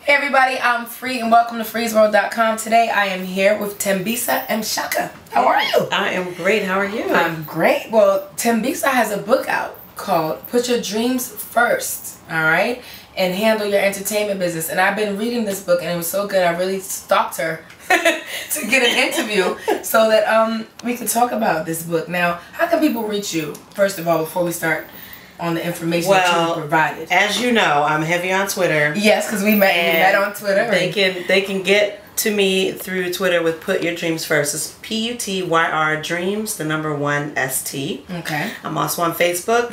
Hey everybody, I'm Free and welcome to FreesWorld.com. Today I am here with Thembisa Mshaka. How are you? I am great. How are you? I'm great. Well, Thembisa has a book out called Put Your Dreams First, alright? And Handle Your Entertainment Business. And I've been reading this book and it was so good I really stalked her to get an interview so that we could talk about this book. Now, how can people reach you, first of all, before we start on the information that you provided? As you know, I'm heavy on Twitter. Yes, because we met on Twitter. They can get to me through Twitter with Put Your Dreams First. It's PUTYR Dreams, the number 1 ST. Okay. I'm also on Facebook,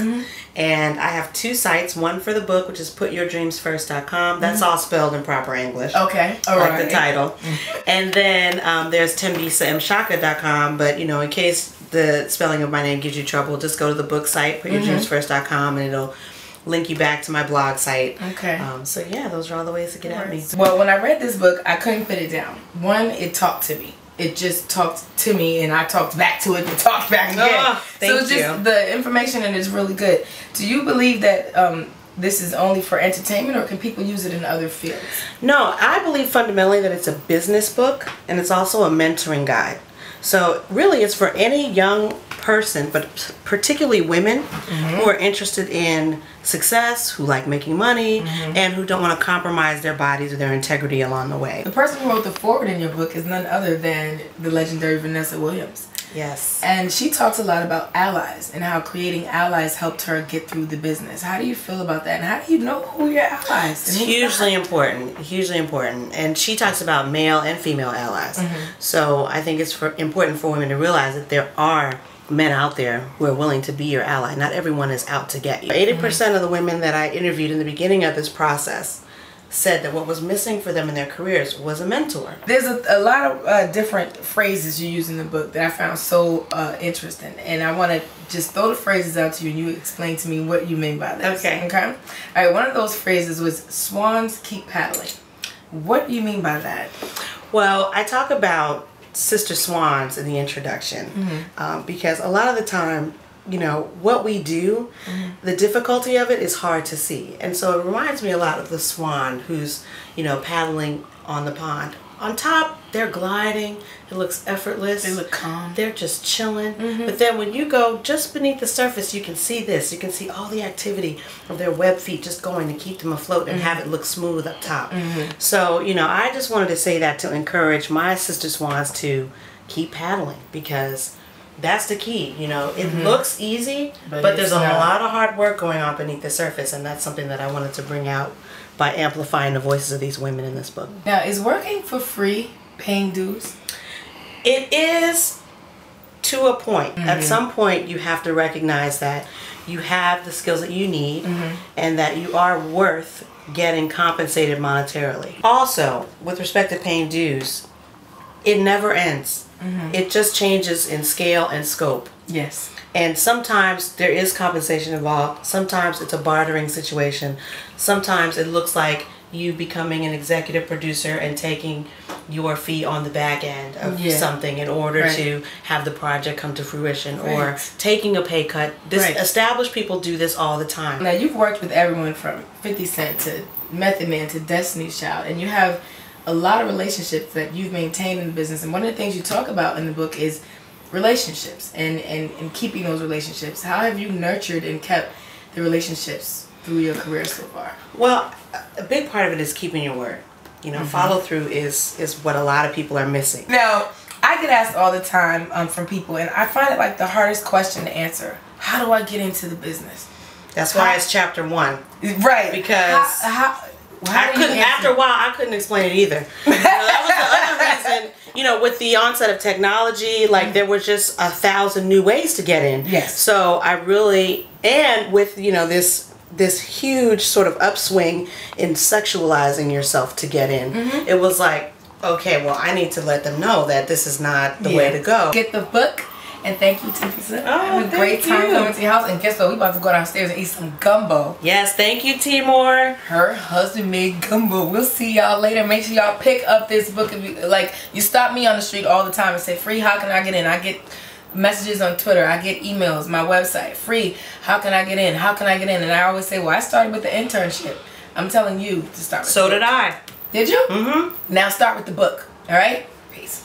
and I have 2 sites. One for the book, which is PutYourDreamsFirst.com. That's all spelled in proper English. Okay. All like right. the title. And then there's ThembisaMshaka.com, but you know, in case the spelling of my name gives you trouble, just go to the book site, PutYourDreamsFirst.com, and it'll link you back to my blog site. Okay. So yeah, those are all the ways to get at me. Well, when I read this book, I couldn't put it down. One, it talked to me. It just talked to me, and I talked back to it and talked back again. Oh, so it's just the information in it is really good. Do you believe that this is only for entertainment, or can people use it in other fields? No, I believe fundamentally that it's a business book, and it's also a mentoring guide. So really it's for any young person, but particularly women who are interested in success, who like making money, and who don't want to compromise their bodies or their integrity along the way. The person who wrote the foreword in your book is none other than the legendary Vanessa Williams. Yes. And she talks a lot about allies and how creating allies helped her get through the business. How do you feel about that? And how do you know who your allies? It's hugely important. Hugely important. And she talks about male and female allies. So I think it's important for women to realize that there are men out there who are willing to be your ally. Not everyone is out to get you. 80% of the women that I interviewed in the beginning of this process said that what was missing for them in their careers was a mentor. There's a lot of different phrases you use in the book that I found so interesting, and I want to just throw the phrases out to you and you explain to me what you mean by this. Okay. All right, one of those phrases was swans keep paddling. What do you mean by that? Well, I talk about sister swans in the introduction because a lot of the time, you know, what we do, the difficulty of it is hard to see. And so it reminds me a lot of the swan who's, you know, paddling on the pond. On top, they're gliding. It looks effortless. They look calm. They're just chilling. But then when you go just beneath the surface, you can see this. You can see all the activity of their web feet just going to keep them afloat and have it look smooth up top. So, you know, I just wanted to say that to encourage my sister swans to keep paddling, because that's the key. You know, it looks easy, but there's a lot of hard work going on beneath the surface, and that's something that I wanted to bring out by amplifying the voices of these women in this book. Now, is working for free paying dues? It is to a point. At some point, you have to recognize that you have the skills that you need and that you are worth getting compensated monetarily. Also, with respect to paying dues, it never ends. It just changes in scale and scope. Yes. And sometimes there is compensation involved. Sometimes it's a bartering situation. Sometimes it looks like you becoming an executive producer and taking your fee on the back end of something in order to have the project come to fruition, or taking a pay cut. Established people do this all the time. Now, you've worked with everyone from 50 Cent to Method Man to Destiny's Child, and you have a lot of relationships that you've maintained in the business. And one of the things you talk about in the book is relationships and keeping those relationships. How have you nurtured and kept the relationships through your career so far? Well, a big part of it is keeping your word. You know, follow through is what a lot of people are missing. Now, I get asked all the time from people, and I find it like the hardest question to answer. How do I get into the business? That's why it's chapter 1. Right. Because after a while, I couldn't explain it either. You know, that was the other reason, you know, with the onset of technology, like there was just 1,000 new ways to get in. Yes. So I really, and with, you know, this huge sort of upswing in sexualizing yourself to get in, it was like, okay, well, I need to let them know that this is not the way to go. Get the book. And thank you, Thembisa. I had a great time coming to your house. And guess what? We about to go downstairs and eat some gumbo. Yes, thank you, Timor. Her husband made gumbo. We'll see y'all later. Make sure y'all pick up this book. If you, like, you stop me on the street all the time and say, Free, how can I get in? I get messages on Twitter. I get emails. My website, Free, how can I get in? How can I get in? And I always say, well, I started with the internship. I'm telling you to start with So did I. Did you? Mm-hmm. Now start with the book. All right? Peace.